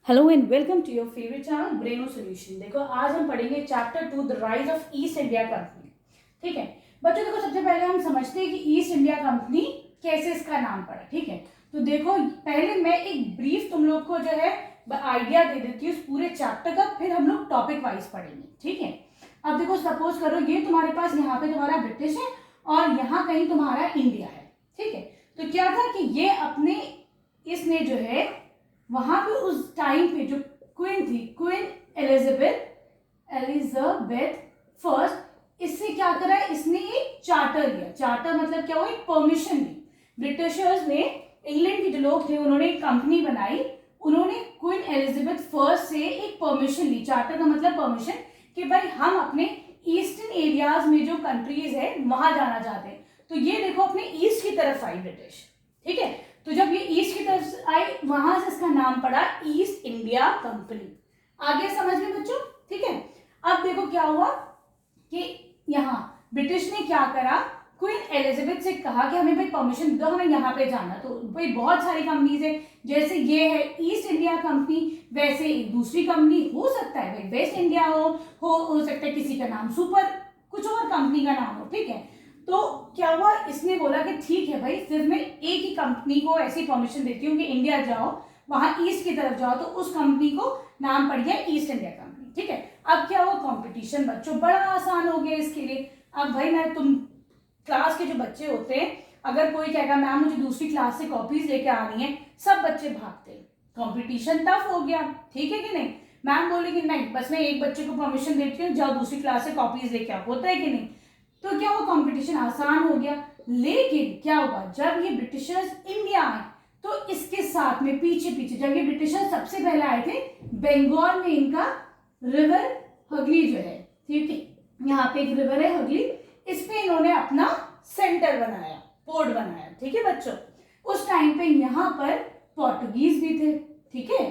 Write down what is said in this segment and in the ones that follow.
Hello and welcome to your favourite channel Braino solution. देखो आज हम पढ़ेंगे chapter 2 the rise of East India company. ठीक है बच्चों, देखो सबसे पहले हम समझते हैं कि ईस्ट इंडिया कंपनी कैसे इसका नाम पड़ा। ठीक है, तो देखो पहले मैं एक ब्रीफ तुम लोग को जो है आइडिया दे देती हूँ उस पूरे चैप्टर का, फिर हम लोग टॉपिक वाइज पढ़ेंगे। ठीक है, अब देखो सपोज करो ये तुम्हारे पास यहाँ पे तुम्हारा ब्रिटिश है और यहाँ कहीं तुम्हारा इंडिया है। ठीक है, तो क्या था कि ये अपने इसने जो है वहां पे उस टाइम पे जो क्वीन थी, क्वीन एलिजाबेथ फर्स्ट, इससे क्या करा, इसने एक चार्टर लिया। चार्टर मतलब क्या हुआ, एक परमिशन ली। ब्रिटिशर्स ने, इंग्लैंड के जो लोग थे उन्होंने एक कंपनी बनाई, उन्होंने क्वीन एलिजाबेथ फर्स्ट से एक परमिशन ली। चार्टर का मतलब परमिशन, कि भाई हम अपने ईस्टर्न एरियाज में जो कंट्रीज है वहां जाना चाहते हैं। तो ये देखो अपने ईस्ट की तरफ आई ब्रिटिश। ठीक है, तो जब ये ईस्ट की तरफ आई वहां से इसका नाम पड़ा ईस्ट इंडिया कंपनी। आगे समझ में बच्चों? ठीक है, अब देखो क्या हुआ कि यहाँ ब्रिटिश ने क्या करा, क्वीन एलिजाबेथ से कहा कि हमें भाई परमिशन दो, हमें यहाँ पे जाना। तो भाई बहुत सारी कंपनीज है, जैसे ये है ईस्ट इंडिया कंपनी, वैसे एक दूसरी कंपनी हो सकता है भाई वेस्ट इंडिया हो सकता है किसी का नाम सुपर, कुछ और कंपनी का नाम हो। ठीक है, तो क्या हुआ, इसने बोला कि ठीक है भाई सिर्फ मैं एक ही कंपनी को ऐसी परमिशन देती हूँ कि इंडिया जाओ, वहां ईस्ट की तरफ जाओ, तो उस कंपनी को नाम पड़ गया ईस्ट इंडिया कंपनी। ठीक है, अब क्या हुआ, कंपटीशन बच्चों बड़ा आसान हो गया इसके लिए। अब भाई मैं तुम क्लास के जो बच्चे होते हैं, अगर कोई कहेगा मैम मुझे दूसरी क्लास से कॉपीज लेके आनी है, सब बच्चे भागते हैं, कंपटीशन टफ हो गया। ठीक है कि नहीं? मैम बोलेगी नहीं बस मैं एक बच्चे को परमिशन देती हूँ, जाओ दूसरी क्लास से कॉपीज लेके आओ, होता है कि नहीं? तो क्या हुआ, कंपटीशन आसान हो गया। लेकिन क्या हुआ, जब ये ब्रिटिशर्स इंडिया आए तो इसके साथ में पीछे पीछे, जब ये ब्रिटिशर्स सबसे पहले आए थे बंगाल में, इनका रिवर हगली जो है, ठीक है, यहाँ पे एक रिवर है हगली, इस पे इन्होंने अपना सेंटर बनाया, पोर्ट बनाया। ठीक है बच्चों, उस टाइम पे यहाँ पर पोर्टुगीज भी थे। ठीक है,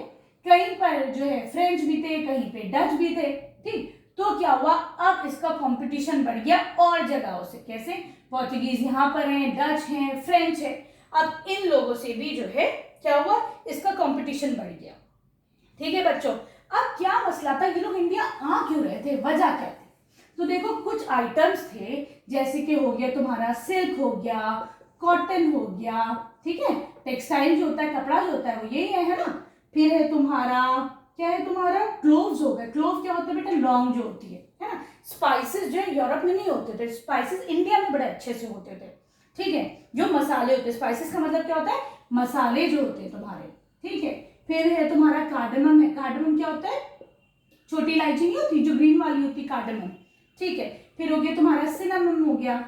कहीं पर जो है फ्रेंच भी थे, कहीं पे डच भी थे। ठीक, तो क्या हुआ, अब इसका कंपटीशन बढ़ गया और जगहों से। कैसे? पोर्टुगीज यहाँ पर हैं, डच हैं, फ्रेंच है, अब इन लोगों से भी जो है क्या हुआ, इसका कंपटीशन बढ़ गया। ठीक है बच्चों, अब क्या मसला था, ये लोग इंडिया आ क्यों रहे थे, वजह क्या थी? तो देखो कुछ आइटम्स थे, जैसे कि हो गया तुम्हारा सिल्क हो गया, कॉटन हो गया। ठीक है, टेक्सटाइल जो होता है, कपड़ा जो होता है वो यही है ना। फिर है तुम्हारा क्या है, तुम्हारा क्लोव्स हो गए। क्लोव क्या होता है बेटा, लौंग जो होती है ना। स्पाइसेस जो है यूरोप में नहीं होते थे, स्पाइसेस इंडिया में बड़े अच्छे से होते थे। ठीक है, जो मसाले होते हैं, स्पाइसेस का मतलब क्या होता है, मसाले जो होते हैं तुम्हारे। ठीक है, फिर है तुम्हारा कार्डमम है। कार्डमम क्या होता है, छोटी इलायची नहीं होती जो ग्रीन वाली होती, कार्डमम। ठीक है, फिर हो गया तुम्हारा सिनेमन हो गया।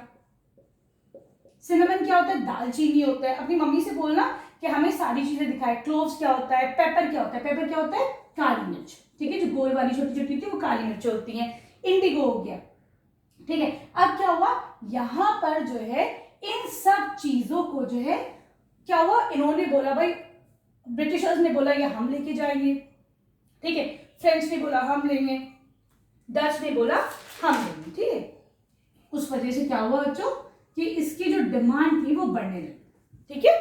सिनेमन क्या होता है, दालचीनी होता है। अपनी मम्मी से बोलना कि हमें सारी चीजें दिखाए। क्लोव्स क्या होता है, पेपर क्या होता है, पेपर क्या होता है, काली मिर्च। ठीक है, जो गोल वाली छोटी छोटी होती है वो काली मिर्च होती है। इंडिगो हो गया। ठीक है, अब क्या हुआ, यहां पर जो है इन सब चीजों को जो है क्या हुआ, इन्होंने बोला भाई, ब्रिटिशर्स ने बोला ये हम लेके जाएंगे। ठीक है, फ्रेंच ने बोला हम लेंगे, डच ने बोला हम लेंगे। ठीक है, उस वजह से क्या हुआ बच्चों कि इसकी जो डिमांड थी वो बढ़ने लगी। ठीक है,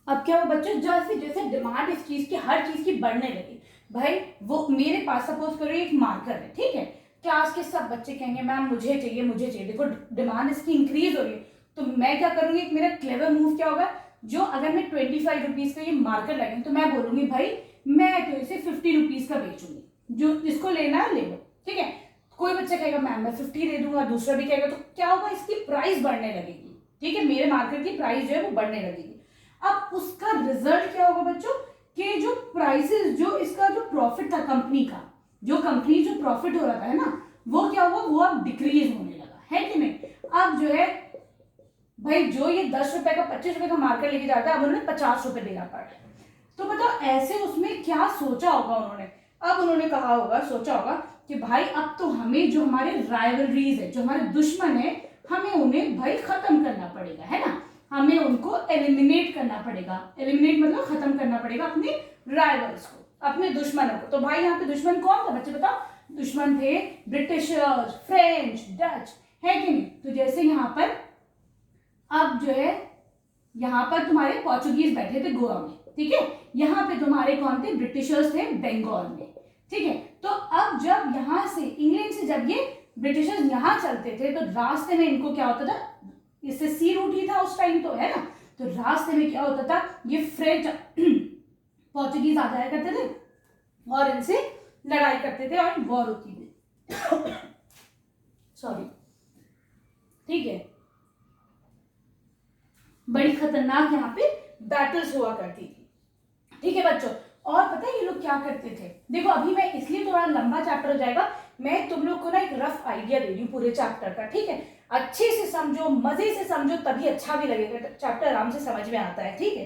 अब क्या हुआ बच्चों, जैसे जैसे डिमांड इस चीज की, हर चीज की बढ़ने लगी, भाई वो मेरे पास सपोज करो एक मार्कर है। ठीक है, क्लास के सब बच्चे कहेंगे मैम मुझे चाहिए मुझे चाहिए, देखो डिमांड इसकी इंक्रीज हो रही है, तो मैं क्या करूंगी, एक मेरा क्लेवर मूव क्या होगा, जो अगर मैं 25 रुपीज का ये मार्कर लगेंगे तो मैं बोलूंगी भाई मैं तो इसे 50 रुपीज का बेचूंगी, जो इसको लेना है ले लो। ठीक है, कोई बच्चा कहेगा मैम मैं 50 दे दूंगा, दूसरा भी कहेगा, तो क्या होगा, इसकी प्राइस बढ़ने लगेगी। ठीक है, मेरे मार्केट की प्राइस जो है वो बढ़ने लगेगी। अब उसका रिजल्ट क्या होगा बच्चों, कि जो प्राइसेस, जो इसका जो प्रॉफिट था कंपनी का, जो कंपनी जो प्रॉफिट हो रहा था है ना, वो क्या हुआ, वो अब डिक्रीज होने लगा, है कि नहीं? अब जो है भाई जो ये 10 रुपए का 25 रुपए का मार्केट लेके जाता है, अब उन्होंने 50 रुपए देना पड़ रहा है। तो बताओ ऐसे उसमें क्या सोचा होगा उन्होंने। अब उन्होंने कहा होगा, सोचा होगा कि भाई अब तो हमें जो हमारे राइवलरीज है, जो हमारे दुश्मन है, हमें उन्हें भाई खत्म करना पड़ेगा, है ना, हमें उनको एलिमिनेट करना पड़ेगा। एलिमिनेट मतलब खत्म करना पड़ेगा अपने राइवल्स को, अपने दुश्मनों को। तो भाई यहाँ पे दुश्मन कौन था बच्चे बताओ, दुश्मन थे ब्रिटिशर्स, फ्रेंच, डच, है कि नहीं? तो जैसे यहाँ पर अब जो है यहाँ पर तुम्हारे पोर्चुगीज बैठे थे गोवा में। ठीक है। यहाँ पे तुम्हारे कौन थे, ब्रिटिशर्स थे बंगाल में, ठीक है। तो अब जब यहाँ से इंग्लैंड से जब ये ब्रिटिशर्स यहाँ चलते थे तो रास्ते में इनको क्या होता था, इससे सी रूट ही था उस टाइम तो, है ना। तो रास्ते में क्या होता था, ये फ्रेंच पोर्चुगीज आ जाया करते थे और इनसे लड़ाई करते थे और वॉर होती थी सॉरी, ठीक है। बड़ी खतरनाक यहाँ पे बैटल्स हुआ करती थी, ठीक है बच्चों। और पता है ये लोग क्या करते थे, देखो अभी मैं इसलिए थोड़ा लंबा चैप्टर हो जाएगा, मैं तुम लोग को ना एक रफ आइडिया दे रही हूँ पूरे चैप्टर का, ठीक है। अच्छे से समझो, मजे से समझो, तभी अच्छा भी लगेगा, चैप्टर आराम से समझ में आता है, ठीक है।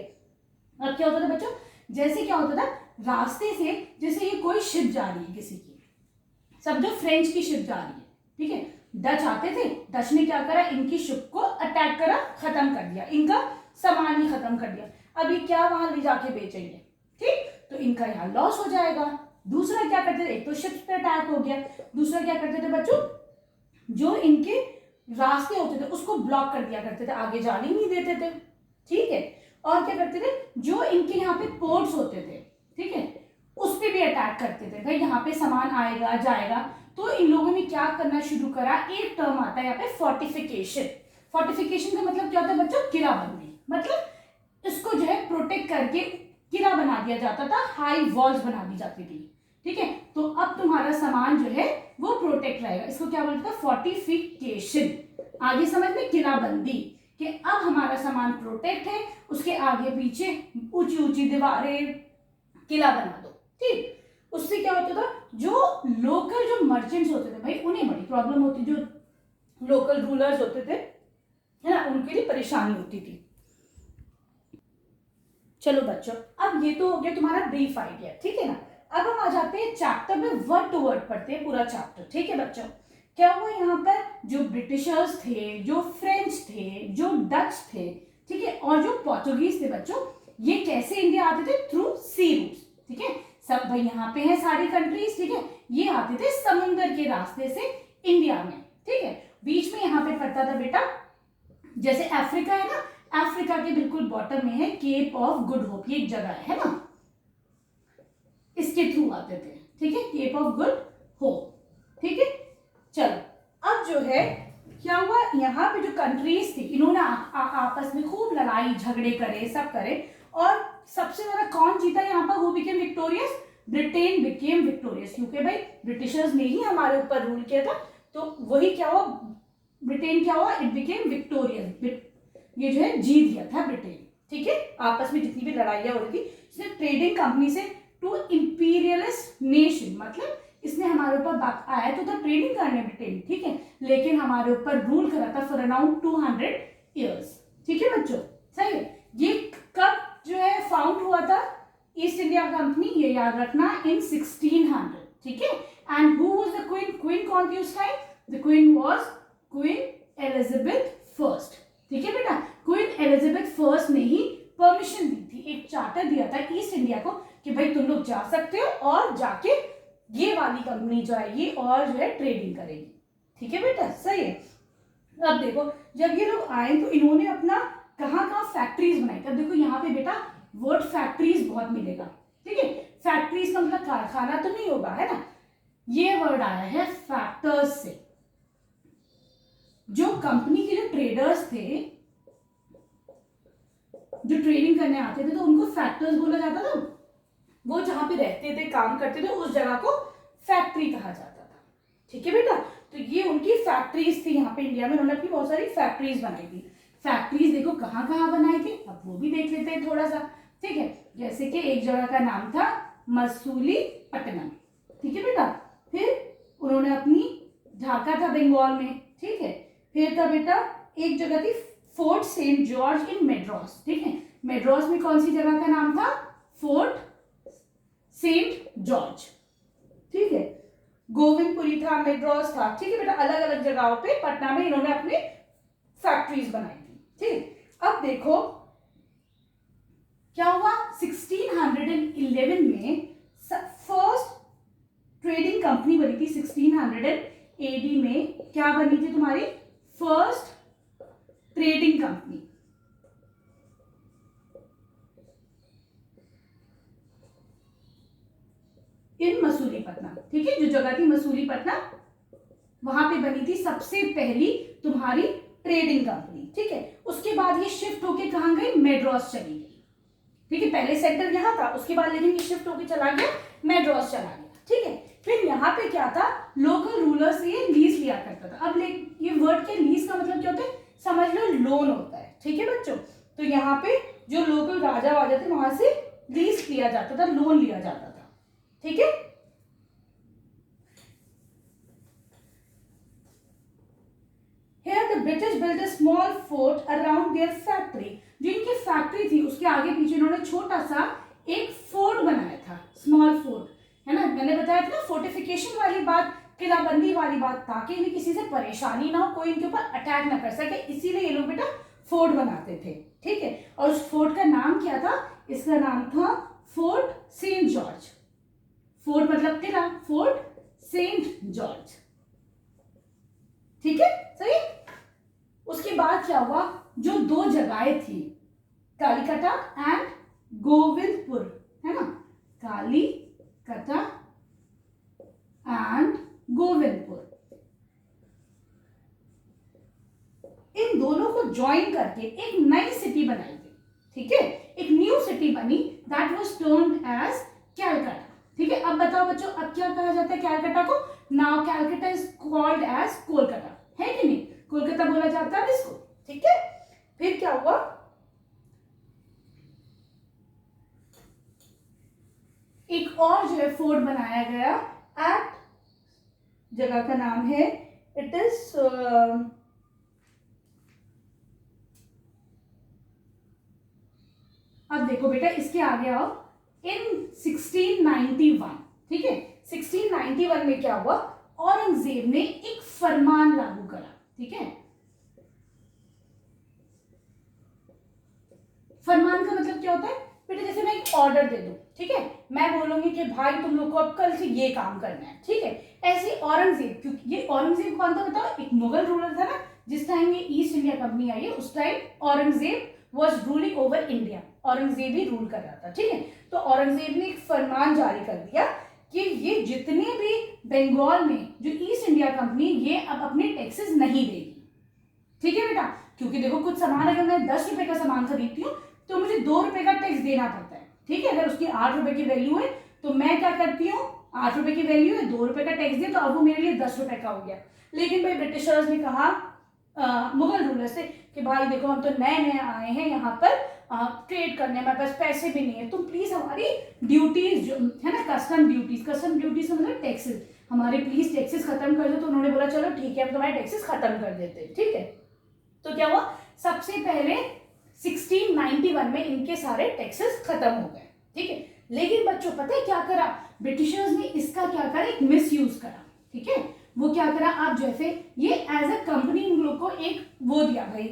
अब क्या होता था बच्चों, जैसे क्या होता था, रास्ते से जैसे ये कोई शिप जा रही है किसी की, समझो फ्रेंच की शिप जा रही है, ठीक है। डच आते थे, डच ने क्या करा, इनकी शिप को अटैक करा, खत्म कर दिया, इनका सामान ही खत्म कर दिया। अब ये क्या वहां ले जाके बेचेंगे, ठीक, तो इनका यहाँ लॉस हो जाएगा। दूसरा क्या करते थे, एक तो शिप्स पे अटैक हो गया, दूसरा क्या करते थे बच्चों, जो इनके रास्ते होते थे उसको ब्लॉक कर दिया करते थे, आगे जाने ही नहीं देते थे, ठीक है। और क्या करते थे, जो इनके यहाँ पे पोर्ट्स होते थे, ठीक है, उस पर भी अटैक करते थे, भाई यहाँ पे सामान आएगा जाएगा। तो इन लोगों ने क्या करना शुरू करा, एक टर्म आता है यहाँ पे फोर्टिफिकेशन। फोर्टिफिकेशन का मतलब क्या होता है बच्चों, किलाबंदी, मतलब इसको जो है प्रोटेक्ट करके किला बना दिया जाता था, हाई वॉल्स बना दी जाती थी, ठीक है। तो अब तुम्हारा सामान जो है वो प्रोटेक्ट रहेगा, इसको क्या बोलते हैं, फोर्टिफिकेशन। आगे समझ में, किलाबंदी, कि अब हमारा सामान प्रोटेक्ट है, उसके आगे पीछे ऊंची ऊंची दीवारें, किला बना दो, ठीक। उससे क्या होता था, जो लोकल जो मर्चेंट्स होते थे भाई, उन्हें बड़ी प्रॉब्लम होती, जो लोकल रूलर्स होते थे, है ना, उनके लिए परेशानी होती थी। चलो बच्चों, अब ये तो हो गया तुम्हारा ब्रीफ आइडिया, ठीक है ना। अब हम आ जाते हैं चैप्टर में, वर्ड टू वर्ड पढ़ते हैं पूरा चैप्टर, ठीक है बच्चों। क्या हुआ यहाँ पर, जो ब्रिटिशर्स थे, जो फ्रेंच थे, जो डच थे, ठीक है, और जो पोर्चुगीज थे बच्चों, ये कैसे इंडिया आते थे, थ्रू सी रूट्स, ठीक है। सब भाई यहाँ पे है सारी कंट्रीज, ठीक है, ये आते थे समुद्र के रास्ते से इंडिया में, ठीक है। बीच में यहाँ पे पड़ता था बेटा, जैसे अफ्रीका है ना, अफ्रीका के बिल्कुल बॉटम में है केप ऑफ गुड होप, ये एक जगह है ना, इसके थ्रू आते थे, ठीक है, केप ऑफ गुड होप, ठीक है। चलो अब जो है क्या हुआ, यहाँ पे जो कंट्रीज थी, इन्होंने आपस में खूब लड़ाई झगड़े करे, सब करे, और सबसे ज्यादा कौन जीता यहाँ पर, who became victorious, Britain became victorious, क्योंकि भाई ब्रिटिशर्स ने ही हमारे ऊपर रूल किया था, तो वही क्या हुआ, ब्रिटेन क्या हुआ, इट बिकेम विक्टोरियस, ये जो है जीत गया था ब्रिटेन, ठीक है। आपस में जितनी भी लड़ाइयां हो रही थी, इसने ट्रेडिंग कंपनी से टू इंपीरियलिस्ट नेशन, मतलब इसने हमारे ऊपर आया तो था ट्रेडिंग करने ब्रिटेन, ठीक है, लेकिन हमारे ऊपर रूल करा था फॉर अराउंड 200 ईयर्स, ठीक है बच्चों, सही है। ये कब जो है फाउंड हुआ था, ईस्ट इंडिया कंपनी, ये याद रखना, इन 1600, ठीक है। And who was the queen, queen कौन थी उस time, the queen was queen Elizabeth first, ठीक है बेटा। क्वीन एलिजाबेथ फर्स्ट ने ही परमिशन दी थी, एक चार्टर दिया था ईस्ट इंडिया को कि भाई तुम लोग जा सकते हो और जाके ये वाली कंपनी जो आएगी और जो है ट्रेडिंग करेगी, ठीक है बेटा, सही है। अब देखो जब ये लोग आए तो इन्होंने अपना कहाँ कहाँ फैक्ट्रीज बनाई, तब देखो यहाँ पे बेटा वर्ड फैक्ट्रीज बहुत मिलेगा, ठीक है। फैक्ट्रीज का मतलब कारखाना तो नहीं होगा, है ना, ये वर्ड आया है फैक्टर्स से। जो कंपनी के जो ट्रेडर्स थे, जो ट्रेडिंग करने आते थे, तो उनको फैक्टर्स बोला जाता था, वो जहां पे रहते थे, काम करते थे, उस जगह को फैक्ट्री कहा जाता था, ठीक है बेटा। तो ये उनकी फैक्ट्रीज थी, यहाँ पे इंडिया में उन्होंने अपनी बहुत सारी फैक्ट्रीज बनाई थी। फैक्ट्रीज देखो कहाँ कहाँ बनाई थी, अब वो भी देख लेते हैं थोड़ा सा, ठीक है। जैसे कि एक जगह का नाम था मसूलीपट्टनम, ठीक है बेटा। फिर उन्होंने अपनी ढाका था बंगाल में, ठीक है। फिर था बेटा एक जगह थी फोर्ट सेंट जॉर्ज इन मेड्रॉस, ठीक है। मेड्रॉस में कौन सी जगह का नाम था, फोर्ट सेंट जॉर्ज, ठीक है। गोविंदपुरी था, मेड्रॉस था, ठीक है बेटा। अलग अलग जगहों पे पटना में इन्होंने अपनी फैक्ट्रीज बनाई थी, ठीक। अब देखो क्या हुआ, 1611 में फर्स्ट ट्रेडिंग कंपनी बनी थी। 1600 AD में क्या बनी थी तुम्हारी फर्स्ट ट्रेडिंग कंपनी, इन मसूलीपट्टनम, ठीक है, जो जगह थी मसूलीपट्टनम, वहां पे बनी थी सबसे पहली तुम्हारी ट्रेडिंग कंपनी, ठीक है। उसके बाद ये शिफ्ट होके कहाँ गई, मेड्रास चली गई, ठीक है। पहले सेंटर यहाँ था, उसके बाद लेकिन ये शिफ्ट होके चला गया मेड्रास चला गया, ठीक है। फिर यहाँ पे क्या था, लोकल रूलर से ये लीज लिया करता था। अब ये वर्ड के लीज का मतलब क्या होता है, समझ लो लोन होता है, ठीक है बच्चों। तो यहाँ पे जो लोकल राजा वाजा थे वहां से लीज लिया जाता था, लोन लिया जाता था, ठीक है। Here the British built a small fort around their factory. जो इनकी फैक्ट्री थी उसके आगे पीछे इन्होंने छोटा सा एक फोर्ट बनाया था, स्मॉल फोर्ट, है ना। मैंने बताया था ना फोर्टिफिकेशन वाली बात, किलाबंदी वाली बात, ताकि इन्हें किसी से परेशानी ना हो, कोई इनके ऊपर अटैक ना कर सके, इसीलिए ये लोग बेटा फोर्ट बनाते थे, ठीक है। और उस फोर्ट का नाम क्या था, इसका नाम था फोर्ट सेंट जॉर्ज। फोर्ट मतलब किला, फोर्ट सेंट जॉर्ज, ठीक है, सही। उसके बाद क्या हुआ, जो दो जगहें थी कालीकटा एंड गोविंदपुर, है ना, कालीकटा एंड गोविंदपुर, इन दोनों को ज्वाइन करके एक नई सिटी बनाई गई, ठीक है। एक न्यू सिटी बनी, that was termed as Calcutta, ठीक है। अब बताओ बच्चों, अब क्या कहा जाता है कैलकाटा को, now Calcutta is called as Kolkata, है कि नहीं, कोलकाता बोला जाता है इसको, ठीक है। फिर क्या हुआ, एक और जो है फोर्ट बनाया गया एट, जगह का नाम है, इट इज अब देखो बेटा इसके आगे आओ, इन 1691, ठीक है, 1691 में क्या हुआ, औरंगजेब ने एक फरमान लागू करा, ठीक है। फरमान का मतलब क्या होता है बेटा, जैसे मैं एक ऑर्डर दे दूं, ठीक है, मैं बोलूंगी कि भाई तुम लोग को अब कल से ये काम करना है, ठीक है। ऐसे औरंगजेब, क्योंकि ये औरंगजेब कौन था बताओ, एक मुगल रूलर था ना, जिस टाइम ये ईस्ट इंडिया कंपनी आई है उस time Aurangzeb was ruling over India, Aurangzeb he rule कर रहा था, ठीक है। तो औरंगजेब ने एक फरमान जारी कर दिया कि ये जितने भी बंगाल में जो ईस्ट इंडिया कंपनी, ये अब अपने टैक्सेस नहीं देगी, ठीक है बेटा। क्योंकि देखो कुछ सामान अगर मैं 10 रुपए का सामान खरीदती हूँ तो मुझे 2 रुपए का टैक्स देना पड़ता है, ठीक है। अगर उसकी 8 रुपए की वैल्यू है तो मैं क्या करती हूँ, 8 रुपए की वैल्यू है, 2 रुपए का टैक्स दिया, तो अब वो मेरे लिए 10 रुपए का हो गया। लेकिन भाई ब्रिटिशर्स ने कहा मुगल रूलर से कि भाई देखो हम तो नए नए आए हैं यहाँ पर ट्रेड करने, हमारे पास पैसे भी नहीं है, तुम प्लीज हमारी ड्यूटीज जो है ना, कस्टम ड्यूटीज मतलब टैक्सेस, हमारे प्लीज टैक्सेस खत्म कर दो। तो उन्होंने बोला चलो ठीक है, अब तुम्हारे टैक्सेस खत्म कर देते हैं, ठीक है। तो क्या हुआ, सबसे पहले 1691 में इनके सारे टैक्सेस खत्म हो गए, ठीक है। लेकिन बच्चों पता है क्या करा ब्रिटिशर्स ने, इसका क्या करा, एक मिस यूज करा, ठीक है। वो क्या करा, आप जैसे ये एज अ कंपनी इन लोग को एक वो दिया भाई,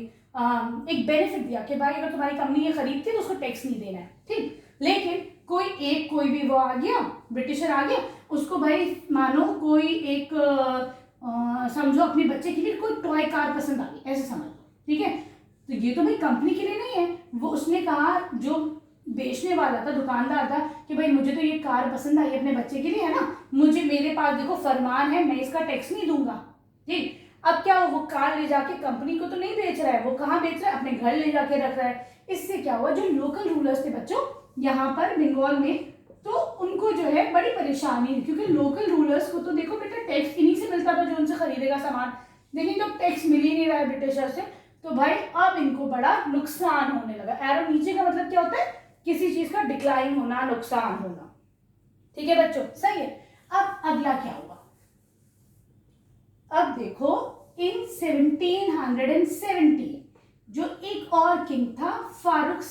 एक बेनिफिट दिया कि भाई अगर तुम्हारी कंपनी ये खरीदती है तो उसको टैक्स नहीं देना है, ठीक। लेकिन कोई भी वो आ गया, ब्रिटिशर आ गया, उसको भाई मानो कोई एक समझो अपने बच्चे के लिए कोई टॉय कार पसंद आ गई, ऐसे समझ लो, ठीक है। तो ये तो भाई कंपनी के लिए नहीं है, वो उसने कहा, जो बेचने वाला था, दुकानदार था, कि भाई मुझे तो ये कार पसंद आई अपने बच्चे के लिए, है ना, मुझे मेरे पास देखो फरमान है, मैं इसका टैक्स नहीं दूंगा, ठीक। अब क्या वो कार ले जाके कंपनी को तो नहीं बेच रहा है, वो कहाँ बेच रहा है, अपने घर ले जाके रख रहा है। इससे क्या हुआ, जो लोकल रूलर्स थे बच्चों यहाँ पर बंगाल में, तो उनको जो है बड़ी परेशानी है, क्योंकि लोकल रूलर्स को तो देखो बेटा टैक्स इन्हीं से मिलता था जो उनसे खरीदेगा सामान, लेकिन जब टैक्स मिल ही नहीं रहा है ब्रिटिशर से, तो भाई अब इनको बड़ा नुकसान होने लगा। एरो नीचे का मतलब क्या होता है, किसी चीज का डिक्लाइन होना, नुकसान होना, ठीक है बच्चों, सही है। अब अगला क्या हुआ, अब देखो इन 1717 जो एक और किंग था फारूक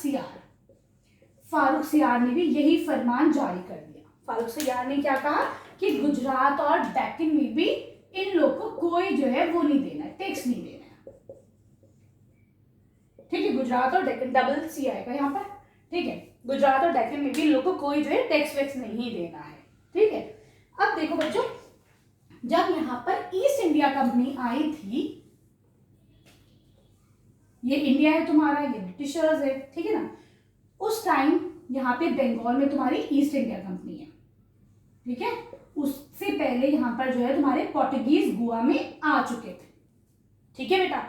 सियार ने भी यही फरमान जारी कर दिया। फारूक सियार ने क्या कहा कि गुजरात और डेक्कन में भी इन लोग को कोई जो है वो नहीं देना है, टैक्स नहीं देना है, ठीक है। गुजरात और डेक्कन डबल सी आएगा यहाँ पर, ठीक है। गुजरात और डेक्कन में भी लोग को कोई जो है टैक्स वैक्स नहीं देना है, ठीक है। अब देखो बच्चों, जब यहाँ पर ईस्ट इंडिया कंपनी आई थी, ये इंडिया है तुम्हारा, ये ब्रिटिशर्स है, ठीक है ना, उस टाइम यहाँ पे बंगाल में तुम्हारी ईस्ट इंडिया कंपनी है, ठीक है, उससे पहले यहाँ पर जो है तुम्हारे पोर्टुगीज गोवा में आ चुके थे। ठीक है बेटा,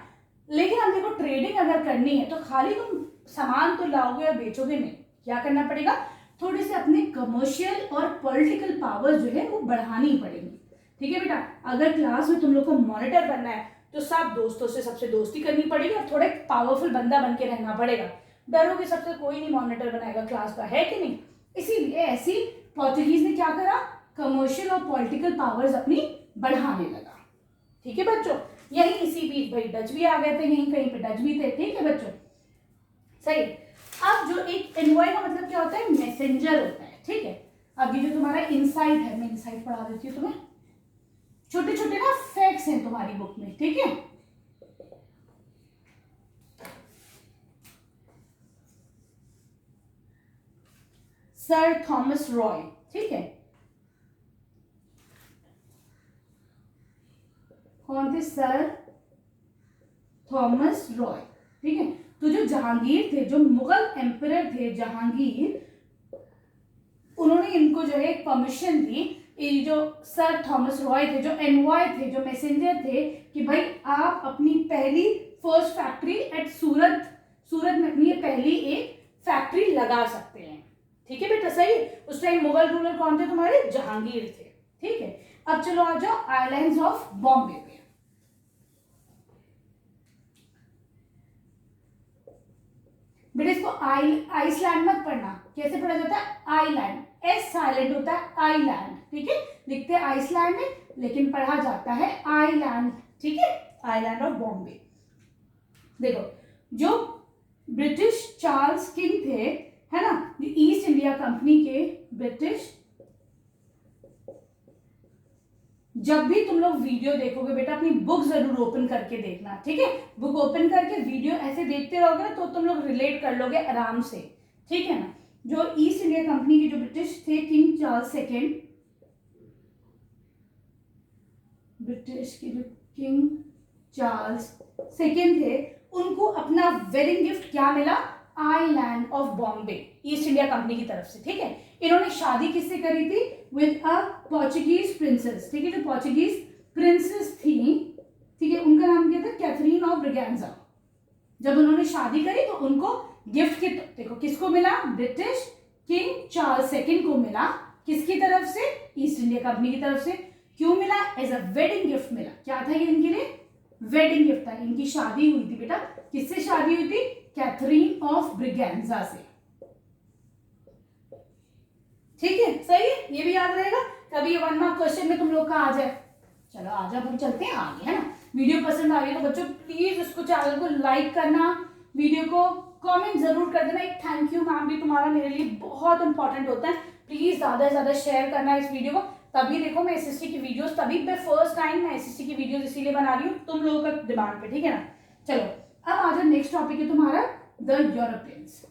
लेकिन अब देखो ट्रेडिंग अगर करनी है तो खाली तुम सामान तो लाओगे और बेचोगे नहीं, क्या करना पड़ेगा, थोड़े से अपने कमर्शियल और पॉलिटिकल पावर जो है वो बढ़ानी पड़ेगी। ठीक है बेटा, अगर क्लास में तुम लोग को मॉनिटर बनना है तो सब दोस्तों से सबसे दोस्ती करनी पड़ेगी और थोड़ा पावरफुल बंदा बन के रहना पड़ेगा। डरोगे सबसे, कोई नहीं मॉनिटर बनाएगा क्लास का, है कि नहीं। इसीलिए ऐसी पोर्टुगीज ने क्या करा, कमर्शियल और पॉलिटिकल पावर्स अपनी बढ़ाने लगा। ठीक है बच्चों, यही इसी बीच भाई डच भी आ गए थे, यहीं कहीं पे डच भी थे। ठीक है बच्चों, सही। अब जो एक एनवॉय का मतलब क्या होता है, मैसेंजर होता है। ठीक है, अब ये जो तुम्हारा इनसाइट है, मैं इनसाइट पढ़ा देती हूँ तुम्हें, छोटे छोटे ना फैक्ट्स हैं तुम्हारी बुक में। ठीक है, सर थॉमस रॉय, ठीक है, कौन थे, सर थॉमस रॉय। ठीक है, तो जो जहांगीर थे, जो मुगल एम्परर थे जहांगीर, उन्होंने इनको जो है परमिशन दी, ये जो सर थॉमस रॉय थे, जो एनवॉय थे, जो मैसेंजर थे, कि भाई आप अपनी पहली फर्स्ट फैक्ट्री एट सूरत में अपनी पहली एक फैक्ट्री लगा सकते हैं। ठीक है बेटा, सही। उस टाइम मुगल रूलर कौन थे तुम्हारे, जहांगीर थे। ठीक है, अब चलो आ जाओ आइलैंड्स ऑफ बॉम्बे पे। बेटा इसको आइसलैंड मत पढ़ना, कैसे पढ़ा जाता है, आइलैंड, एस साइलेंट होता है, आइलैंड। ठीक है, लिखते हैं आइसलैंड में लेकिन पढ़ा जाता है आइलैंड। ठीक है, आइलैंड ऑफ बॉम्बे। देखो, जो ब्रिटिश चार्ल्स किंग थे, है ना, जो ईस्ट इंडिया कंपनी के ब्रिटिश, जब भी तुम लोग वीडियो देखोगे बेटा अपनी बुक जरूर ओपन करके देखना। ठीक है, बुक ओपन करके वीडियो ऐसे देखते रहोगे ना तो तुम लोग रिलेट कर लोगे आराम से। ठीक है ना, जो ईस्ट इंडिया कंपनी के जो ब्रिटिश थे, किंग चार्ल्स सेकेंड, ब्रिटिश के जो किंग चार्ल्स सेकेंड थे, उनको अपना वेडिंग गिफ्ट क्या मिला, island of Bombay, east India company की तरफ से। ठीक है, इन्होंने शादी किससे करी थी, विद अ पोर्चुगीज प्रिंसेस। ठीक है, जो पोर्चुगीज प्रिंसेस थी, ठीक है, उनका नाम क्या था, कैथरीन ऑफ ब्रिगेंजा। जब उन्होंने शादी करी तो उनको गिफ्ट के, देखो किसको मिला, ब्रिटिश किंग चार्ल्स सेकेंड को मिला, किसकी तरफ से, ईस्ट इंडिया कंपनी की तरफ से। क्यों मिला, एज अ वेडिंग गिफ्ट मिला। क्या था ये इनके लिए, वेडिंग गिफ्ट था। इनकी शादी हुई थी बेटा, किससे शादी हुई थी, कैथरीन ऑफ ब्रिगेंजा से। ठीक है, सही है, ये भी याद रहेगा, कभी 1 मार्क क्वेश्चन में तुम लोग का आ जाए। चलो आ जाओ, हम चलते हैं आगे, है ना। वीडियो पसंद आ रही है तो बच्चों प्लीज उसको, चैनल को लाइक करना, वीडियो को कमेंट जरूर कर देना। एक थैंक यू मैम भी तुम्हारा मेरे लिए बहुत इंपॉर्टेंट होता है। प्लीज ज्यादा से ज्यादा शेयर करना इस वीडियो को। तभी देखो मैं एसएसटी की वीडियोस, तभी मैं फर्स्ट टाइम मैं एसएसटी की वीडियोस इसीलिए बना रही हूँ तुम लोगों का डिमांड पे। ठीक है ना, चलो अब आ जाओ, नेक्स्ट टॉपिक है तुम्हारा द यूरोपियंस।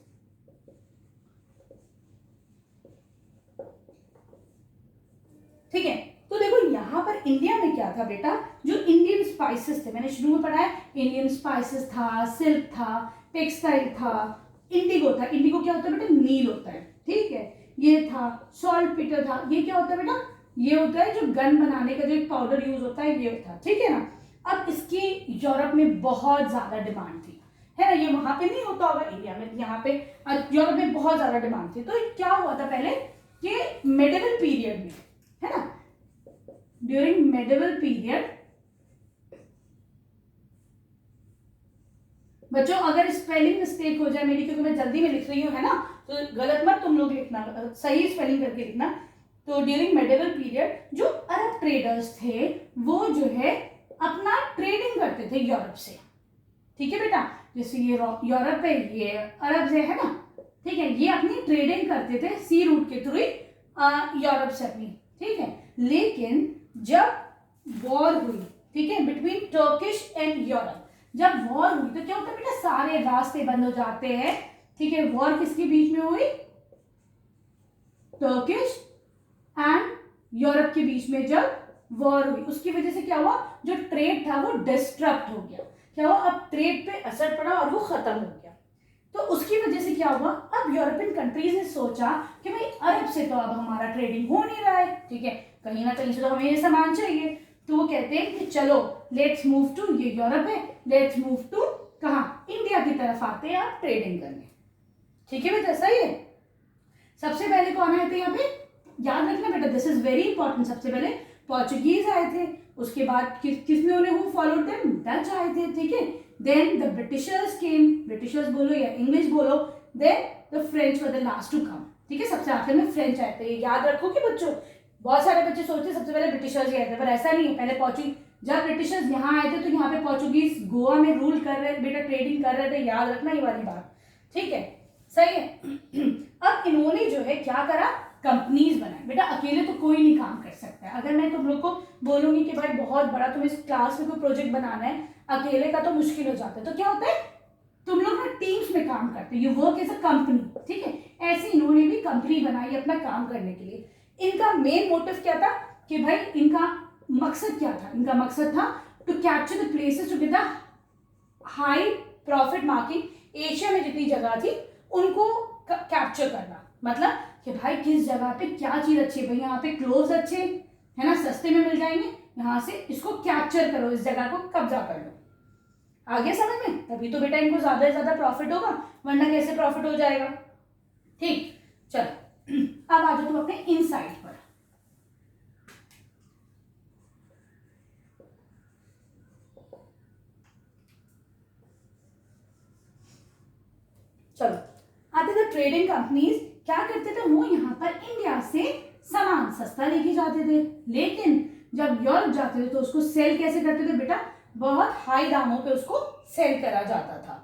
ठीक है, तो देखो यहाँ पर इंडिया में क्या था बेटा, जो इंडियन स्पाइसेस थे, मैंने शुरू में पढ़ा है, इंडियन स्पाइसेस था, सिल्क था, टेक्सटाइल था, इंडिगो था। इंडिगो क्या होता है बेटा, नील होता है। ठीक है, ये था सॉल्ट पीटर था, ये क्या होता है बेटा, ये होता है जो गन बनाने का जो एक पाउडर यूज होता है, ये था। ठीक है ना, अब इसकी यूरोप में बहुत ज्यादा डिमांड थी, है ना, ये वहां पे नहीं होता होगा, इंडिया में, यहाँ पे यूरोप में बहुत ज्यादा डिमांड थी। तो क्या हुआ था पहले कि मेडिवल पीरियड में, है ना, ड्यूरिंग मेडिवल पीरियड, बच्चों अगर स्पेलिंग मिस्टेक हो जाए मेरी, क्योंकि मैं जल्दी में लिख रही हूँ, है ना, तो गलत मत तुम लोग लिखना, सही स्पेलिंग करके लिखना। तो ड्यूरिंग मेडिवल पीरियड जो अरब ट्रेडर्स थे वो जो है अपना ट्रेडिंग करते थे यूरोप से। ठीक है बेटा, जैसे ये यूरोप है, ये अरब से, है ना, ठीक है, ये अपनी ट्रेडिंग करते थे सी रूट के थ्रू यूरोप से अपनी। ठीक है, लेकिन जब वॉर हुई, ठीक है, बिटवीन टर्किश एंड यूरोप, जब वॉर हुई तो क्या होता है बेटा, सारे रास्ते बंद हो जाते हैं। ठीक है, वॉर किसके बीच में हुई, टर्किश एंड यूरोप के बीच में जब वॉर हुई, उसकी वजह से क्या हुआ, जो ट्रेड था वो डिस्टरप्ट हो गया। क्या हुआ, अब ट्रेड पे असर पड़ा और वो खत्म हो गया। तो उसकी वजह से क्या हुआ, अब यूरोपियन कंट्रीज ने सोचा कि भाई अरब से तो अब हमारा ट्रेडिंग हो नहीं रहा है, ठीक है, कहीं ना कहीं से तो हमें ये सामान चाहिए। तो वो कहते हैं कि चलो लेट्स मूव टू, ये यूरोप है, लेट्स मूव टू कहाँ, इंडिया की तरफ आते हैं आप ट्रेडिंग करने, ठीक है बेटा, सही है। सबसे पहले कौन आए थे यहाँ पे, याद रखना बेटा, दिस इज वेरी इंपॉर्टेंट, सबसे पहले पोर्चुगीज आए थे, उसके बाद किसने उन्हें हु फॉलोड देम, डच आए थे, ठीक है, then the Britishers came, Britishers बोलो या इंग्लिश बोलो, then the French were the last to come, ठीक है, सबसे आखिर में फ्रेंच आए थे, याद रखोगे बच्चों। बहुत सारे बच्चे सोचते सबसे पहले ब्रिटिशर्स ही आए थे, पर ऐसा नहीं है, पहले पोर्चुगीज, जब ब्रिटिशर्स यहाँ आए थे तो यहाँ पे पोर्चुगीज गोवा में रूल कर रहे बेटा, ट्रेडिंग कर रहे थे, याद रखना ये वाली बात, ठीक है, सही है। अब इन्होंने जो है क्या करा, कंपनीज बनाई बेटा, अकेले तो कोई नहीं काम कर सकता है। अगर मैं तुम लोग को बोलूंगी कि भाई बहुत बड़ा तुम इस क्लास में कोई प्रोजेक्ट बनाना है, अकेले का तो मुश्किल हो जाता है, तो क्या होता है, तुम लोग ना टीम्स में काम करते हो, you work as a company, ठीक है, ऐसे इन्होंने भी कंपनी बनाई अपना काम करने के लिए। इनका मेन मोटिव क्या था कि भाई इनका मकसद क्या था, इनका मकसद था to capture the places to get the high profit marking, Asia में जितनी जगह थी उनको कैप्चर करना, मतलब कि भाई किस जगह पे क्या चीज अच्छी है, भाई यहाँ पे क्लोथ्स अच्छे है ना, सस्ते में मिल जाएंगे, यहाँ से इसको कैप्चर करो, इस जगह को कब्जा कर लो, आगे समझ में, तभी तो बेटा इनको ज्यादा से ज्यादा प्रॉफिट होगा, वरना कैसे प्रॉफिट हो जाएगा, ठीक। चलो अब आ जाओ तुम अपने इनसाइट पर। चलो आते थे ट्रेडिंग कंपनीज क्या करते थे, वो यहाँ पर इंडिया से सामान सस्ता लेके जाते थे, लेकिन जब यूरोप जाते थे तो उसको सेल कैसे करते थे बेटा, बहुत हाई दामों पे उसको सेल करा जाता था,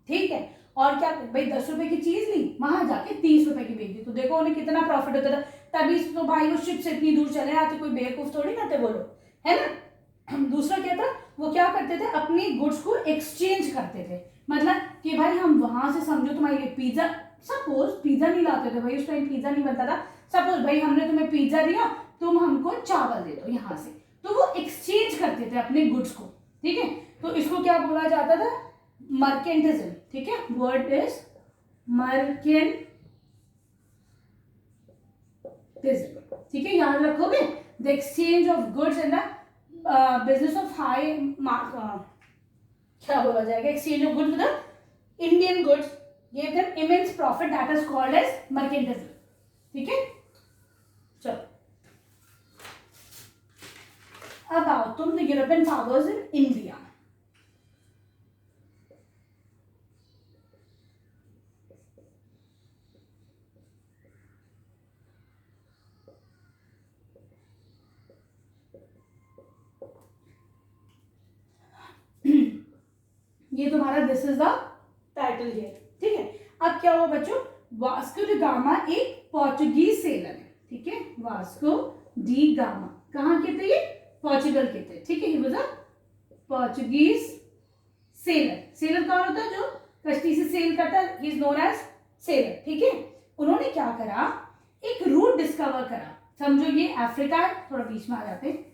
ठीक है, और क्या भाई 10 रुपए की चीज ली, वहां जाके 30 रुपए की बेच दी, तो देखो उन्हें कितना प्रॉफिट होता था, तभी तो भाई वो शिप से इतनी दूर चले आते, कोई बेवकूफ थोड़ी ना थे वो लोग, है ना। दूसरा क्या था, वो क्या करते थे, अपने गुड्स को एक्सचेंज करते थे, मतलब कि भाई हम वहां से समझो तुम्हारे लिए पिज्जा, सपोज पिज्जा नहीं लाते थे भाई, उस टाइम पिज्जा नहीं बनता था, सपोज भाई हमने तुम्हें पिज्जा दिया, तुम हमको चावल दे दो यहाँ से, तो वो एक्सचेंज करते थे अपने गुड्स को, ठीक है, तो इसको क्या बोला जाता था, मर्केंटिज्म, ठीक है, वर्ड इज मर्केंटिज्म, ठीक है, याद रखोगे, the exchange of goods in the business of high क्या बोला जाएगा, exchange of goods with Indian goods gave them immense profit, that is called as mercantilism, ठीक है। चलो अब आओ तुम the European powers in India. ये तुम्हारा this is the title here, ठीक है। अब क्या हुआ बच्चों, वास्को डी गामा एक पोर्चुगीज सेलर है, ठीक है, वास्को डी गामा कहाँ के थे, ये पोर्चुगल के थे, ठीक है, he was a Portuguese sailor, sailor कौन होता है, जो कश्ती से सेल करता है, he is known as sailor, ठीक है। उन्होंने क्या करा, एक रूट डिस्कवर करा, समझो ये अफ्रीका है, थोड़ा बीच में आ जाते हैं,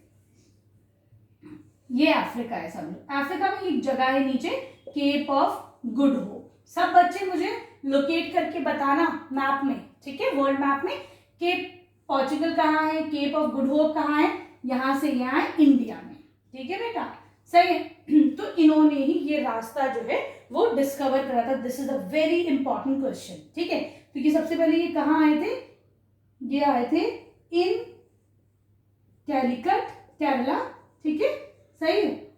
ये अफ्रीका है, समझो अफ्रीका में एक जगह है नीचे, केप ऑफ गुड होप, सब बच्चे मुझे लोकेट करके बताना मैप में, ठीक है, वर्ल्ड मैप में, केप पोर्चुगल कहाँ है, केप ऑफ गुड होप कहाँ है, यहां से यहाँ है इंडिया में, ठीक है बेटा, सही है। तो इन्होंने ही ये रास्ता जो है वो डिस्कवर करा था, this is a very important question, ठीक है, क्योंकि सबसे पहले ये कहाँ आए थे, ये आए थे इन कैलिकट केरला, ठीक है, सही है,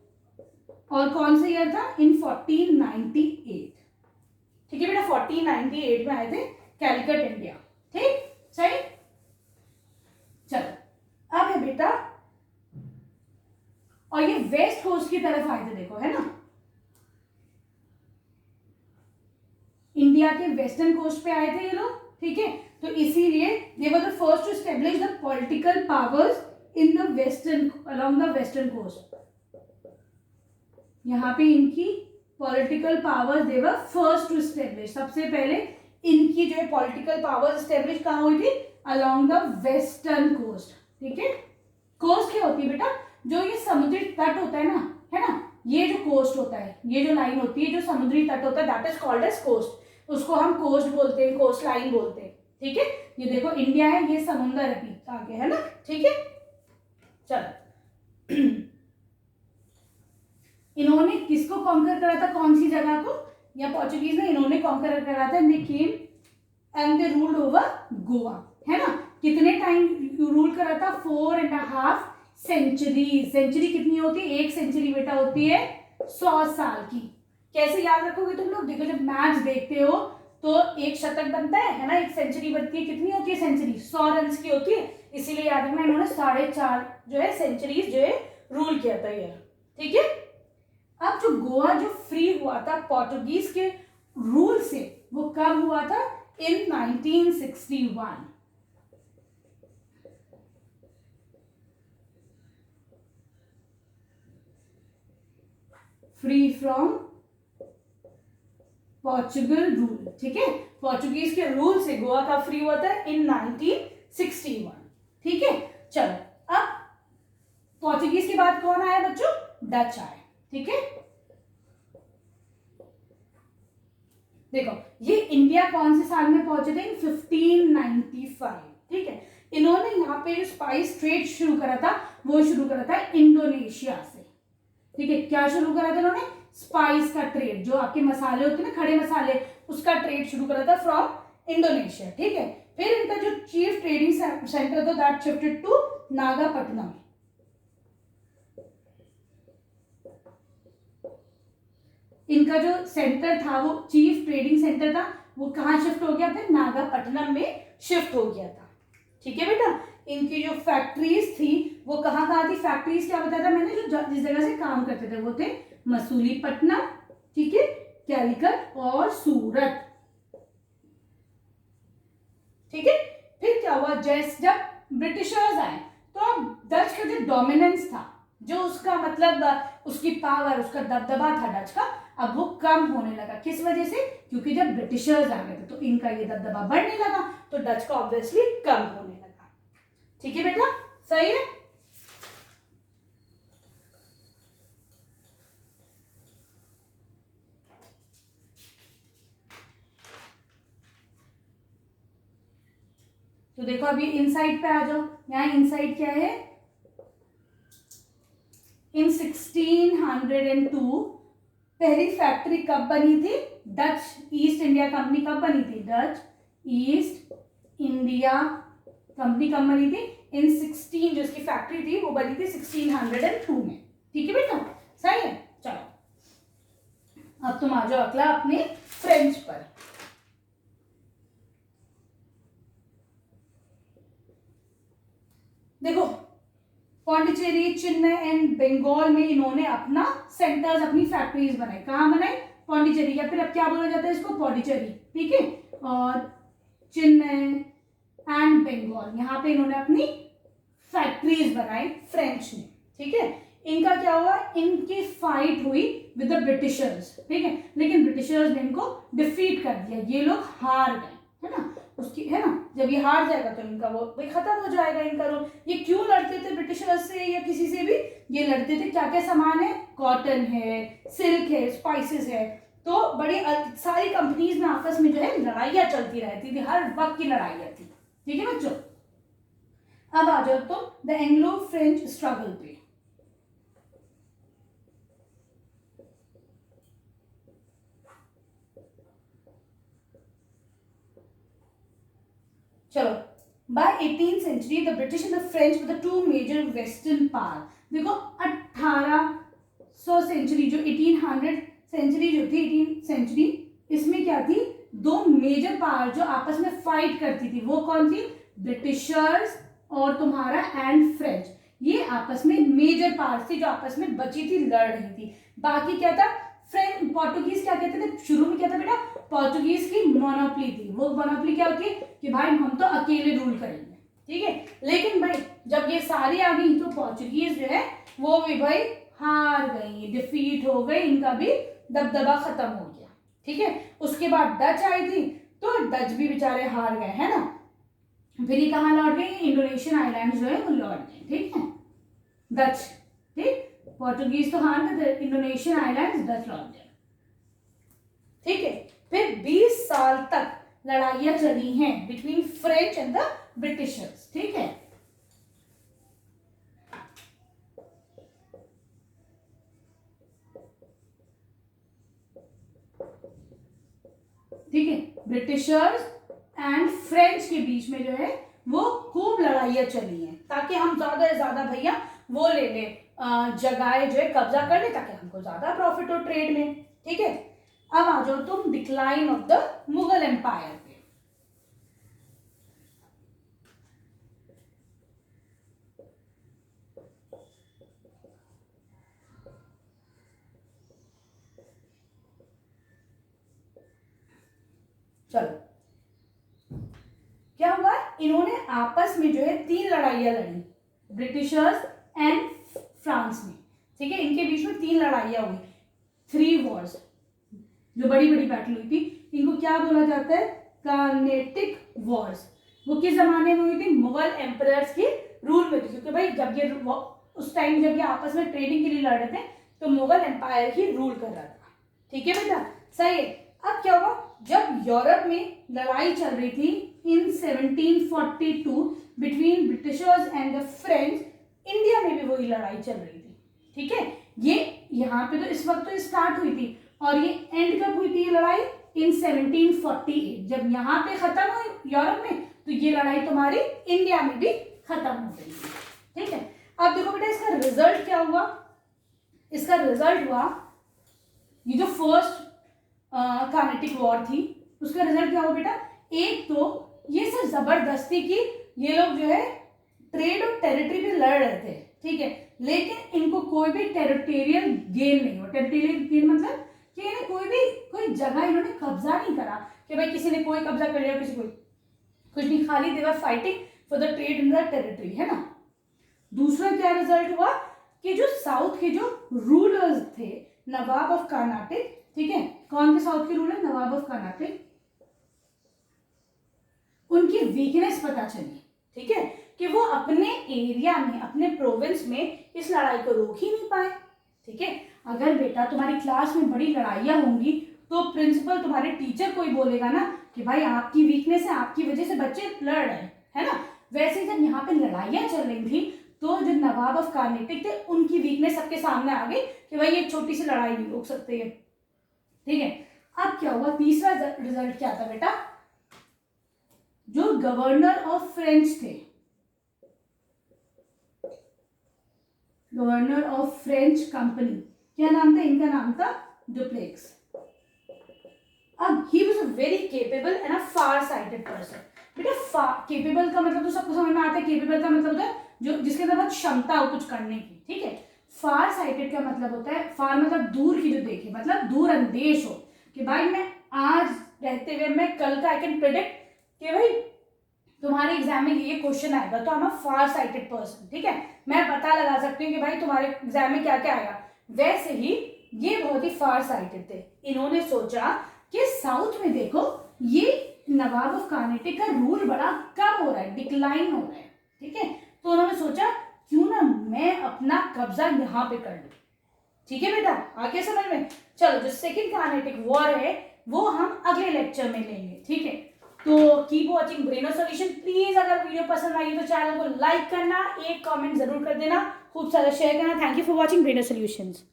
और कौन सा ईयर था, इन 1498, ठीक है बेटा, 1498 में आए थे कैलिकट इंडिया, ठीक, सही। चलो अब है बेटा, और ये वेस्ट कोस्ट की तरफ आए थे, देखो है ना, इंडिया के वेस्टर्न कोस्ट पे आए थे ये लोग, ठीक है, तो इसीलिए they were the first to establish the political powers in the western, along the western coast, यहाँ पे इनकी political powers they were first to establish, सबसे पहले इनकी जो है पॉलिटिकल पावर्स एस्टेब्लिश कहाँ हुई थी, अलोंग द वेस्टर्न कोस्ट, ठीक है। कोस्ट क्या होती है बेटा, जो ये समुद्री तट होता है ना, ये जो कोस्ट होता है, ये जो लाइन होती है जो समुद्री तट होता है, that is called as coast. उसको हम कोस्ट बोलते हैं, कोस्ट लाइन बोलते हैं, ठीक है। ये देखो इंडिया है, ये समुंदर अभी आगे है ना, ठीक है। चलो इन्होंने किसको कॉन्कर करा था, कौन सी जगह को, या पोर्चुगीज ने इन्होंने कॉन्कर करा था, they came and they ruled over Goa, है ना। कितने टाइम रूल करा था, 4.5 सेंचुरी। सेंचुरी कितनी होती है, 1 सेंचुरी बेटा होती है 100 साल की। कैसे याद रखोगे तुम लोग, देखो जब मैच देखते हो तो एक शतक बनता है ना, 1 सेंचुरी बनती है, कितनी होती है सेंचुरी, 100 रन की होती है, इसीलिए याद रखना इन्होंने 4.5 जो है सेंचुरीज जो है रूल किया था ये, ठीक है। अब जो गोवा जो फ्री हुआ था पोर्टुगीज के रूल से, वो कब हुआ था, इन 1961। फ्री फ्रॉम पोर्चुगल रूल, ठीक है। पोर्चुगीज के रूल से गोवा का फ्री हुआ था इन 1961, ठीक है। चलो अब पोर्चुगीज के बाद कौन आया बच्चों, डच आए, ठीक है। देखो ये इंडिया कौन से साल में पहुंचे थे, 1595, ठीक है। इन्होंने यहाँ पे जो स्पाइस ट्रेड शुरू करा था, वो शुरू करा था इंडोनेशिया से, ठीक है। क्या शुरू करा था इन्होंने, स्पाइस का ट्रेड, जो आपके मसाले होते हैं ना, खड़े मसाले, उसका ट्रेड शुरू करा था फ्रॉम इंडोनेशिया, ठीक है। फिर इनका जो चीफ ट्रेडिंग सेंटर था दैट शिफ्टेड टू नागापट्टनम। इनका जो सेंटर था, वो चीफ ट्रेडिंग सेंटर था, वो कहाँ शिफ्ट हो गया, फिर नागापट्टनम में शिफ्ट हो गया था, ठीक है बेटा। इनकी जो फैक्ट्रीज थी वो कहाँ थी, फैक्ट्रीज क्या बताया था मैंने, जो जिस जगह से काम करते थे वो थे मसूलीपट्टनम, ठीक है, कैलिकट और सूरत, ठीक है। फिर क्या हुआ, जैसे जब ब्रिटिशर्स आए तो डच का जो डोमिनेंस था, जो उसका मतलब उसकी पावर, उसका दबदबा था डच का, अब वो कम होने लगा। किस वजह से, क्योंकि जब ब्रिटिशर्स आ गए थे तो इनका ये दबदबा बढ़ने लगा, तो डच का ऑब्वियसली कम होने लगा, ठीक है बेटा, सही है। तो देखो अभी इनसाइड पे आ जाओ, यहाँ इनसाइड क्या है, इन 1602 पहली फैक्ट्री कब बनी थी, डच ईस्ट इंडिया कंपनी कब बनी थी, डच ईस्ट इंडिया कंपनी कब बनी थी, इन 16, जो इसकी फैक्ट्री थी वो बनी थी 1602 में, ठीक है बेटा, सही है। चलो अब तुम आ जाओ अगला अपने फ्रेंच पर। देखो पौंडीचेरी, चेन्नई एंड बंगाल में इन्होंने अपना सेंटर्स, अपनी फैक्ट्रीज बनाई, कहाँ बनाई, पौंडीचेरी, या फिर अब क्या बोला जाता है इसको, पौंडीचेरी, ठीक है, और चेन्नई एंड बंगाल, यहाँ पे इन्होंने अपनी फैक्ट्रीज बनाई फ्रेंच ने, ठीक है। इनका क्या हुआ, इनकी फाइट हुई विद द ब्रिटिशर्स, ठीक है, लेकिन ब्रिटिशर्स ने इनको डिफीट कर दिया, ये लोग हार गए, है ना, उसकी, है ना, जब ये हार जाएगा तो इनका वो भाई खत्म हो जाएगा इनका रोल। ये क्यों लड़ते थे ब्रिटिशर्स से या किसी से भी, ये लड़ते थे, क्या क्या सामान है, कॉटन है, सिल्क है, स्पाइसेस है, तो बड़ी सारी कंपनीज में आपस में जो है लड़ाइयाँ चलती रहती थी, हर वक्त की लड़ाइयाँ थी, ठीक है बच्चों। अब आ जाओ तो द एंग्लो फ्रेंच स्ट्रगल पे। चलो, bye 18th century the British and the French were the two major western power। देखो 1800 सेंचुरी, जो 1800 सेंचुरी जो थी, 18th सेंचुरी, इसमें क्या थी, दो मेजर पावर जो आपस में फाइट करती थी, वो कौन थी, ब्रिटिशर्स और तुम्हारा एंड फ्रेंच, ये आपस में मेजर पावर थी जो आपस में बची थी, लड़ रही थी। बाकी क्या था, फ्रेंच, पोर्टुगीज क्या कहते थे शुरू में, क्या था बेटा, पोर्टुगीज की मोनोपोली थी। वो मोनोपोली क्या होती है कि भाई हम तो अकेले रूल करेंगे, ठीक है, लेकिन भाई जब ये सारी आ गई तो पोर्चुगीज जो है वो भी भाई हार गई, डिफीट हो गई, इनका भी दबदबा खत्म हो गया, ठीक है। उसके बाद डच आई थी, तो डच भी बेचारे हार गए, है ना, फिर ये कहाँ लौट गए, इंडोनेशियन आइलैंड जो है वो लौट गए, ठीक है, डच, ठीक, पोर्टुगीज तो हार गए, इंडोनेशियन आइलैंड डच लौट गए, ठीक है। फिर 20 साल तक लड़ाइयां चली हैं between French and the Britishers, ठीक है। ठीक है, ब्रिटिशर्स एंड फ्रेंच के बीच में जो है वो खूब लड़ाइयां चली हैं, ताकि हम ज्यादा से ज्यादा भैया वो ले ले, जगह जो है कब्जा कर ले, ताकि हमको ज्यादा प्रॉफिट हो ट्रेड में, ठीक है। अब आ जाओ तुम decline of the Mughal empire पे। चलो क्या हुआ, इन्होंने आपस में जो है 3 लड़ाइयां लड़ी, ब्रिटिशर्स एंड फ्रांस में, ठीक है। इनके बीच में 3 लड़ाइयां हुई, 3 वॉर्स, जो बड़ी बड़ी बैटल हुई थी। इनको क्या बोला जाता है, कार्नेटिक वॉर्स। वो किस जमाने में हुई थी, मुगल एम्परर्स के रूल में थी, क्योंकि भाई जब ये उस टाइम जब ये आपस में ट्रेडिंग के लिए लड़ रहे थे तो मुगल एम्पायर ही रूल कर रहा था, ठीक है बेटा, सही है। अब क्या हुआ, जब यूरोप में लड़ाई चल रही थी इन 1742 between Britishers and the French, India में भी वही लड़ाई चल रही थी, ठीक है। ये यहाँ पे तो इस वक्त तो स्टार्ट हुई थी, और ये एंड कब हुई थी ये लड़ाई, इन 1748। जब यहाँ पे खत्म हुई यूरोप में, तो ये लड़ाई तुम्हारी इंडिया में भी खत्म हो गई, ठीक है। अब देखो बेटा इसका रिजल्ट क्या हुआ, इसका रिजल्ट हुआ ये जो फर्स्ट कार्नेटिक वॉर थी, उसका रिजल्ट क्या हुआ बेटा, एक तो ये सिर्फ जबरदस्ती की ये लोग जो है ट्रेड और टेरिटरी पे लड़ रहे थे, ठीक है, लेकिन इनको कोई भी टेरिटोरियल गेन नहीं हुआ। टेरिटोरियल गेन मतलब कि इन्हें कोई जगह इन्होंने कब्जा नहीं करा, कि भाई किसी ने कोई कब्जा कर लिया, किसी को कुछ नहीं, खाली they were fighting for the trade in the territory, है ना। दूसरा क्या रिजल्ट हुआ कि जो साउथ के जो रूलर्स थे, नवाब ऑफ कर्नाटक, ठीक है, कौन थे साउथ के रूलर, नवाब ऑफ कर्नाटक, उनकी वीकनेस पता चली, ठीक है, कि वो अपने एरिया में, अपने प्रोविंस में इस लड़ाई को रोक ही नहीं पाए, ठीक है। अगर बेटा तुम्हारी क्लास में बड़ी लड़ाइयां होंगी तो प्रिंसिपल तुम्हारे टीचर को ही बोलेगा ना कि भाई आपकी वीकनेस है, आपकी वजह से बच्चे लड़ रहे हैं, है ना। वैसे जब यहाँ पे लड़ाइयां चल रही थी तो जो नवाब ऑफ कर्नाटक थे उनकी वीकनेस सबके सामने आ गई कि भाई ये छोटी सी लड़ाई नहीं रोक सकते है, ठीक है। अब क्या हुआ, तीसरा रिजल्ट क्या था बेटा, जो गवर्नर ऑफ फ्रेंच थे, गवर्नर ऑफ फ्रेंच कंपनी, क्या नाम था इनका, नाम था डुप्लेक्स। अब he was a very capable and a far sighted person. बेटा केपेबल का मतलब तो सबको समझ में आता है, केपेबल का मतलब होता है जो जिसके अंदर बहुत क्षमता हो कुछ करने की, ठीक है। फार साइटेड का मतलब होता है, फार मतलब दूर की जो देखे, मतलब दूर अंदेश हो, कि भाई मैं आज रहते हुए मैं कल का आई कैन प्रेडिक्ट कि भाई तुम्हारे एग्जाम में ये क्वेश्चन आएगा, तो I am a far sighted person, ठीक है, मैं पता लगा सकती हूँ कि भाई तुम्हारे एग्जाम में क्या क्या आएगा। वैसे ही ये बहुत ही फार साइटेड थे। इन्होंने सोचा कि साउथ में देखो ये नवाब ऑफ कर्नाटक का रूल बड़ा कम हो रहा है, डिक्लाइन हो रहा है, ठीक है, तो उन्होंने सोचा क्यों ना मैं अपना कब्जा यहाँ पे कर लूं, ठीक है बेटा, आगे समझ में। चलो जो सेकंड कर्नाटक वॉर है वो हम अगले लेक्चर में लेंगे, ठीक है। तो कीप वॉचिंग ब्रेनो सॉल्यूशन। प्लीज अगर वीडियो पसंद आई तो चैनल को लाइक करना, एक कमेंट जरूर कर देना, खूब सारा शेयर करना। Thank you for watching Braino solutions.